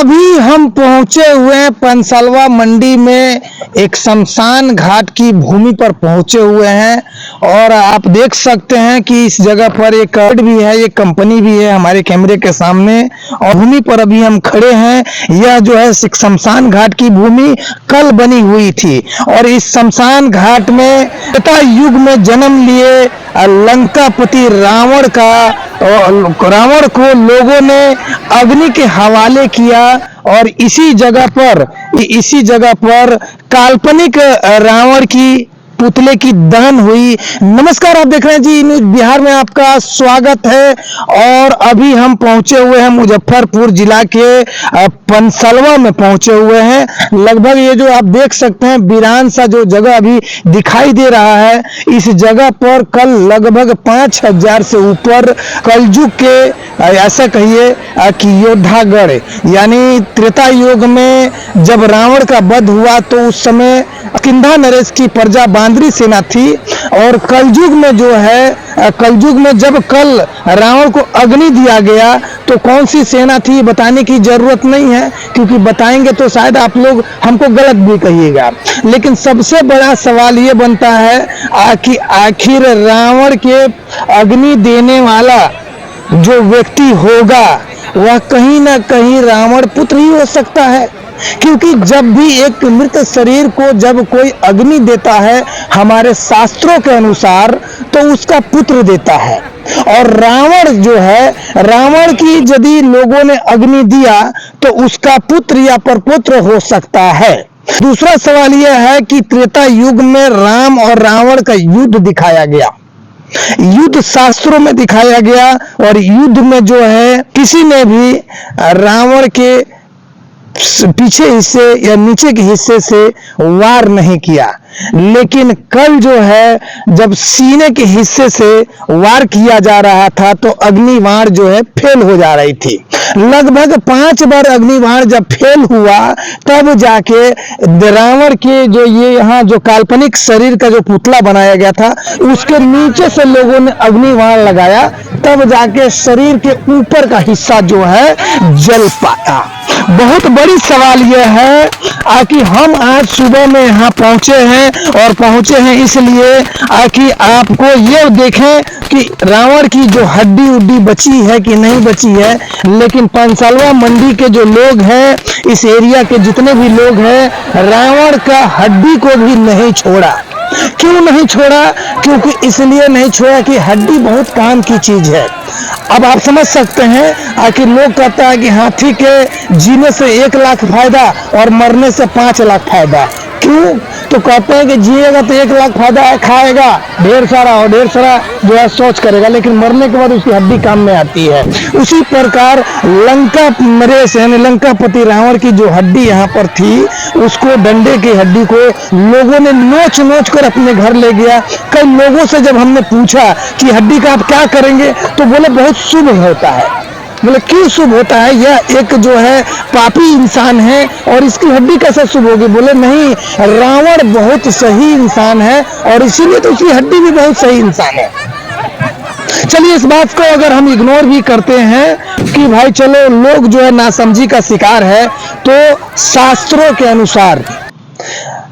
अभी हम पहुंचे हुए हैं पंसलवा मंडी में, एक शमशान घाट की भूमि पर पहुंचे हुए हैं। और आप देख सकते हैं कि इस जगह पर एक कार्ड भी है, एक कंपनी भी है हमारे कैमरे के सामने। और भूमि पर अभी हम खड़े हैं। यह जो है शमशान घाट की भूमि कल बनी हुई थी। और इस शमशान घाट में त्रेता युग में जन्म लिए लंकापति रावण को लोगों ने अग्नि के हवाले किया। और इसी जगह पर काल्पनिक रावण की पुतले की दहन हुई। नमस्कार, आप देख रहे हैं जी न्यूज बिहार में, आपका स्वागत है। और अभी हम पहुंचे हुए हैं मुजफ्फरपुर जिला के पंसलवा में पहुंचे हुए हैं। लगभग ये जो आप देख सकते हैं वीरान सा जो जगह अभी दिखाई दे रहा है, इस जगह पर कल लगभग 5000 से ऊपर कलयुग के ऐसा कहिए कि योद्धागण, यानी त्रेता युग में जब रावण का वध हुआ तो उस समय किंधा नरेश की प्रजा बांदरी सेना थी। और कलयुग में जो है, कलयुग में जब कल रावण को अग्नि दिया गया तो कौन सी सेना थी बताने की जरूरत नहीं है, क्योंकि बताएंगे तो शायद आप लोग हमको गलत भी कहिएगा। लेकिन सबसे बड़ा सवाल ये बनता है कि आखिर रावण के अग्नि देने वाला जो व्यक्ति होगा वह कहीं ना कहीं रावण पुत्र ही हो सकता है। क्योंकि जब भी एक मृत शरीर को जब कोई अग्नि देता है हमारे शास्त्रों के अनुसार, तो उसका पुत्र देता है। और रावण जो है, रावण की यदि लोगों ने अग्नि दिया तो उसका पुत्र या परपुत्र हो सकता है। दूसरा सवाल यह है कि त्रेता युग में राम और रावण का युद्ध दिखाया गया, युद्ध शास्त्रों में दिखाया गया। और युद्ध में जो है किसी ने भी रावण के पीछे हिस्से या नीचे के हिस्से से वार नहीं किया। लेकिन कल जो है जब सीने के हिस्से से वार किया जा रहा था तो अग्निबाण जो है फेल हो जा रही थी। लगभग 5 बार अग्निबाण जब फेल हुआ तब जाके रावण के जो ये यहाँ जो काल्पनिक शरीर का जो पुतला बनाया गया था उसके नीचे से लोगों ने अग्निबाण लगाया, तब जाके शरीर के ऊपर का हिस्सा जो है जल पाया। बहुत बड़ी सवाल यह है कि हम आज सुबह में यहाँ पहुंचे हैं, और पहुंचे हैं इसलिए कि आपको ये देखें कि रावण की जो हड्डी उड्डी बची है कि नहीं बची है। लेकिन पंसलवा मंडी के जो लोग हैं, इस एरिया के जितने भी लोग हैं, रावण का हड्डी को भी नहीं छोड़ा। क्यों नहीं छोड़ा? क्योंकि इसलिए नहीं छोड़ा कि हड्डी बहुत काम की चीज है। अब आप समझ सकते हैं कि लोग कहता है कि हाथी के जीने से 1 लाख फायदा और मरने से 5 लाख फायदा। क्यों? तो कहते हैं कि जिएगा तो 1 लाख फायदा है, खाएगा ढेर सारा और ढेर सारा जो है सोच करेगा, लेकिन मरने के बाद उसकी हड्डी काम में आती है। उसी प्रकार लंका नरेश यानी लंकापति रावण की जो हड्डी यहाँ पर थी, उसको डंडे की हड्डी को लोगों ने नोच नोच कर अपने घर ले गया। कई लोगों से जब हमने पूछा कि हड्डी का आप क्या करेंगे, तो बोले बहुत शुभ होता है। बोले क्यों शुभ होता है? यह एक जो है पापी इंसान है और इसकी हड्डी कैसे शुभ होगी? बोले नहीं, रावण बहुत सही इंसान है और इसीलिए तो उसकी हड्डी भी बहुत सही इंसान है। चलिए, इस बात को अगर हम इग्नोर भी करते हैं कि भाई चलो लोग जो है नासमझी का शिकार है, तो शास्त्रों के अनुसार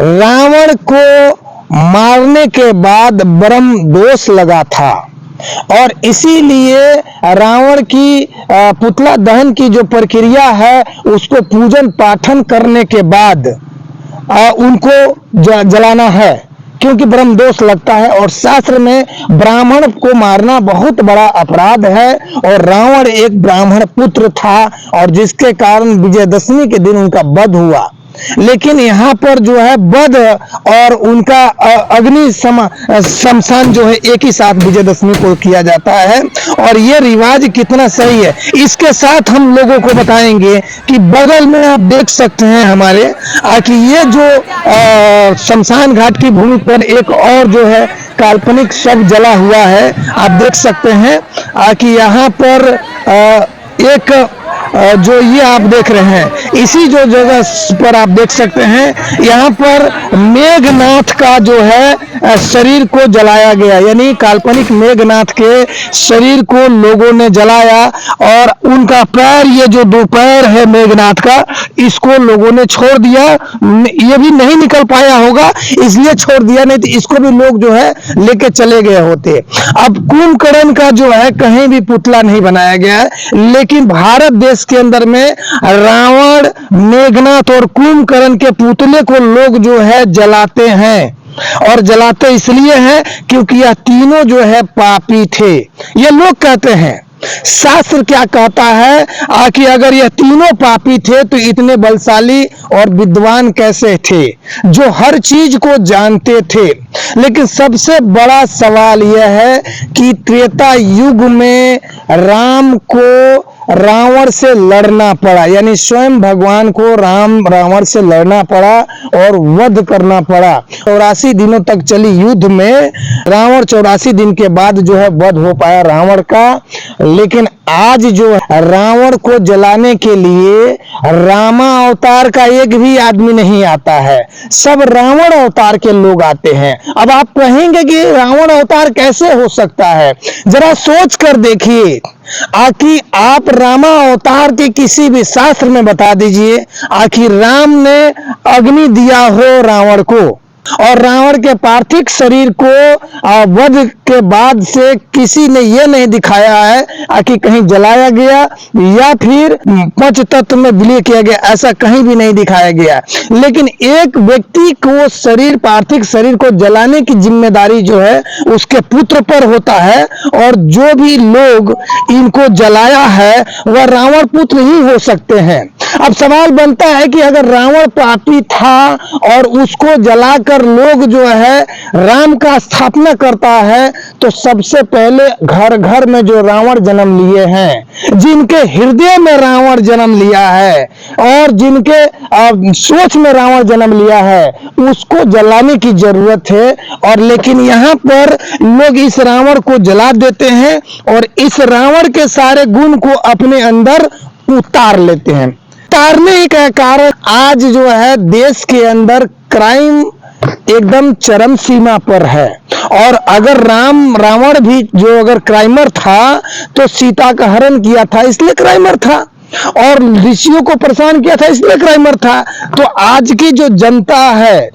रावण को मारने के बाद ब्रह्म दोष लगा था। और इसीलिए रावण की पुतला दहन की जो प्रक्रिया है उसको पूजन पाठन करने के बाद उनको जलाना है, क्योंकि ब्रह्म दोष लगता है। और शास्त्र में ब्राह्मण को मारना बहुत बड़ा अपराध है। और रावण एक ब्राह्मण पुत्र था और जिसके कारण विजयदशमी के दिन उनका वध हुआ। लेकिन यहाँ पर जो है वध और उनका अग्नि शमशान जो है एक ही साथ विजयदशमी को किया जाता है। और ये रिवाज कितना सही है, इसके साथ हम लोगों को बताएंगे कि बगल में आप देख सकते हैं हमारे कि ये जो शमशान घाट की भूमि पर एक और जो है काल्पनिक शव जला हुआ है। आप देख सकते हैं कि यहाँ पर एक जो ये आप देख रहे हैं, इसी जो जगह पर आप देख सकते हैं, यहाँ पर मेघनाथ का जो है शरीर को जलाया गया, यानी काल्पनिक मेघनाथ के शरीर को लोगों ने जलाया और उनका पैर, ये जो दो पैर है मेघनाथ का, इसको लोगों ने छोड़ दिया। ये भी नहीं निकल पाया होगा इसलिए छोड़ दिया, नहीं तो इसको भी लोग जो है लेके चले गए होते। अब कुंभकर्ण का जो है कहीं भी पुतला नहीं बनाया गया है, लेकिन भारत देश के अंदर में रावण, मेघनाथ और कुंभकर्ण के पुतले को लोग जो है जलाते हैं। और जलाते इसलिए हैं क्योंकि यह तीनों जो है पापी थे, ये लोग कहते हैं। शास्त्र क्या कहता है कि अगर यह तीनों पापी थे तो इतने बलशाली और विद्वान कैसे थे, जो हर चीज को जानते थे। लेकिन सबसे बड़ा सवाल यह है कि त्रेता युग में राम को रावण से लड़ना पड़ा, यानी स्वयं भगवान को रावण से लड़ना पड़ा और वध करना पड़ा। 84 दिनों तक चली युद्ध में रावण 84 दिन के बाद जो है वध हो पाया रावण का। लेकिन आज जो रावण को जलाने के लिए रामा अवतार का एक भी आदमी नहीं आता है, सब रावण अवतार के लोग आते हैं। अब आप कहेंगे कि रावण अवतार कैसे हो सकता है, जरा सोच कर देखिए। आखिर आप रामा अवतार के किसी भी शास्त्र में बता दीजिए, आखिर राम ने अग्नि दिया हो रावण को, और रावण के पार्थिव शरीर को वध के बाद से किसी ने यह नहीं दिखाया है कि कहीं जलाया गया या फिर पंच तत्व में विलीन किया गया, ऐसा कहीं भी नहीं दिखाया गया। लेकिन एक व्यक्ति को शरीर, पार्थिव शरीर को जलाने की जिम्मेदारी जो है उसके पुत्र पर होता है, और जो भी लोग इनको जलाया है वह रावण पुत्र ही हो सकते हैं। अब सवाल बनता है कि अगर रावण पापी था और उसको जलाकर लोग जो है राम का स्थापना करता है, तो सबसे पहले घर घर में जो रावण जन्म लिए हैं, जिनके हृदय में रावण जन्म लिया है और जिनके सोच में रावण जन्म लिया है, उसको जलाने की जरूरत है। और लेकिन यहाँ पर लोग इस रावण को जला देते हैं और इस रावण के सारे गुण को अपने अंदर उतार लेते हैं। उतारने का कारण आज जो है देश के अंदर क्राइम एकदम चरम सीमा पर है। और अगर रावण भी जो अगर क्राइमर था तो सीता का हरण किया था इसलिए क्राइमर था, और ऋषियों को परेशान किया था इसलिए क्राइमर था। तो आज की जो जनता है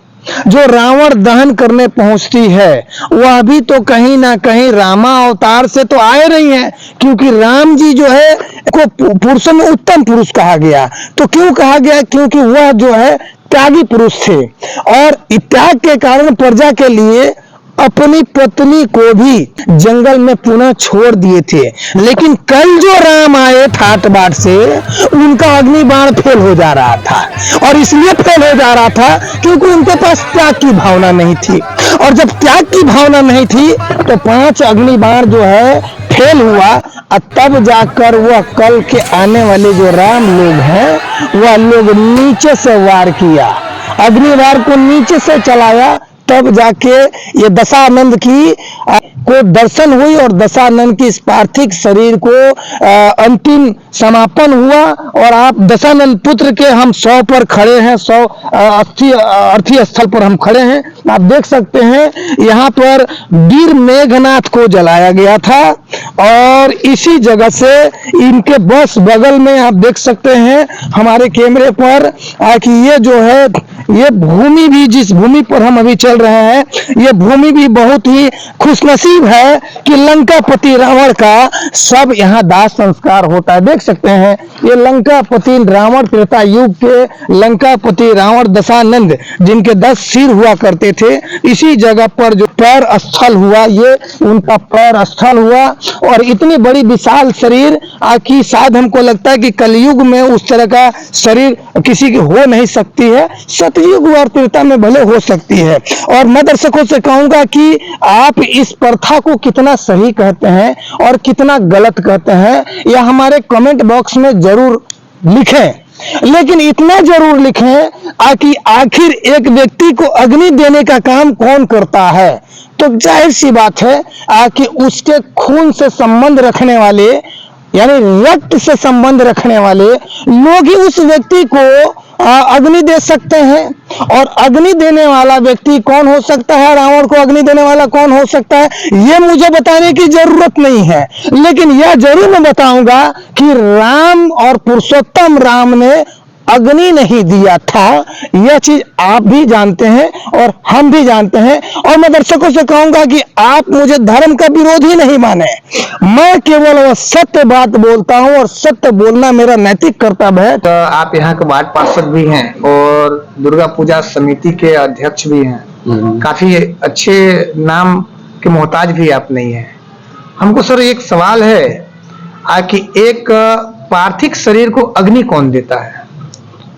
जो रावण दहन करने पहुंचती है, वह भी तो कहीं ना कहीं रामा अवतार से तो आए रही है, क्योंकि राम जी जो है को पुरुषों में उत्तम पुरुष कहा गया। तो क्यों कहा गया? क्योंकि वह जो है त्यागी पुरुष थे, और त्याग के कारण प्रजा के लिए अपनी पत्नी को भी जंगल में पुनः छोड़ दिए थे। लेकिन कल जो राम आए ठाट बाट से, उनका अग्नि बाण फेल हो जा रहा था, और इसलिए फेल हो जा रहा था क्योंकि उनके पास त्याग की भावना नहीं थी। और जब त्याग की भावना नहीं थी तो 5 अग्नि बाण जो है फेल हुआ, और तब जाकर वह कल के आने वाले जो राम लोग हैं वह लोग नीचे से वार किया, अग्निवार को नीचे से चलाया, तब जाके ये दशानंद की को दर्शन हुई और दशानंद की इस पार्थिव शरीर को अंतिम समापन हुआ। और आप दशानंद पुत्र के हम 100 पर खड़े हैं, 100 अर्थी स्थल पर हम खड़े हैं। आप देख सकते हैं यहाँ पर वीर मेघनाथ को जलाया गया था, और इसी जगह से इनके बस बगल में आप देख सकते हैं हमारे कैमरे पर कि ये जो है ये भूमि भी, जिस भूमि पर हम अभी चल रहे हैं, ये भूमि भी बहुत ही खुशनसीब है कि लंकापति रावण का सब यहाँ दाह संस्कार होता है। देख सकते हैं ये लंकापति रावण, त्रेता युग के लंकापति रावण दशानंद, जिनके 10 सिर हुआ करते थे, इसी जगह पर जो पैर स्थल हुआ, ये उनका पैर स्थल हुआ। और इतनी बड़ी विशाल शरीर कि शायद हमको लगता है कि कलयुग में उस तरह का शरीर किसी की हो नहीं सकती है, सतयुग और त्रेता में भले हो सकती है। और मैं दर्शकों से कहूंगा कि आप इस प्रथा को कितना सही कहते हैं और कितना गलत कहते हैं, यह हमारे कमेंट बॉक्स में जरूर लिखें। लेकिन इतना जरूर लिखें कि आखिर एक व्यक्ति को अग्नि देने का काम कौन करता है? तो जाहिर सी बात है कि उसके खून से संबंध रखने वाले यानी रक्त से संबंध रखने वाले लोग ही उस व्यक्ति को अग्नि दे सकते हैं। और अग्नि देने वाला व्यक्ति कौन हो सकता है, रावण को अग्नि देने वाला कौन हो सकता है, ये मुझे बताने की जरूरत नहीं है। लेकिन यह जरूर मैं बताऊंगा कि राम और पुरुषोत्तम राम ने अग्नि नहीं दिया था। यह चीज आप भी जानते हैं और हम भी जानते हैं। और मैं दर्शकों से कहूंगा कि आप मुझे धर्म का विरोधी नहीं माने, मैं केवल वह सत्य बात बोलता हूं और सत्य बोलना मेरा नैतिक कर्तव्य है। तो आप यहाँ के वार्ड पार्षद भी हैं और दुर्गा पूजा समिति के अध्यक्ष भी हैं। काफी अच्छे नाम के मोहताज भी आप नहीं हैं। हमको सर एक सवाल है कि एक पार्थिव शरीर को अग्नि कौन देता है?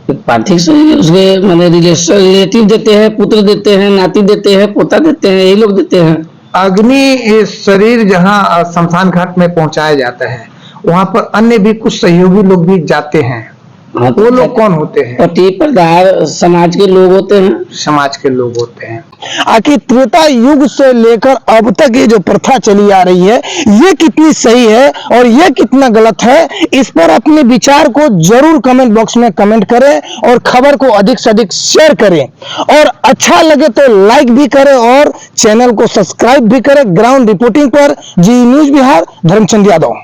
पार्थिव शरीर उसके माने रिलेटिव देते हैं, पुत्र देते हैं, नाती देते हैं, पोता देते हैं, यही लोग देते हैं। अग्नि शरीर जहाँ शमशान घाट में पहुंचाया जाता है, वहां पर अन्य भी कुछ सहयोगी लोग भी जाते हैं। वो लोग कौन होते हैं? पति प्रधान समाज के लोग होते हैं। समाज के लोग होते हैं। आखिर त्रेता युग से लेकर अब तक ये जो प्रथा चली आ रही है, ये कितनी सही है और ये कितना गलत है, इस पर अपने विचार को जरूर कमेंट बॉक्स में कमेंट करें और खबर को अधिक से अधिक शेयर करें। और अच्छा लगे तो लाइक भी करें और चैनल को सब्सक्राइब भी करें। ग्राउंड रिपोर्टिंग पर जी न्यूज बिहार, धर्मचंद यादव।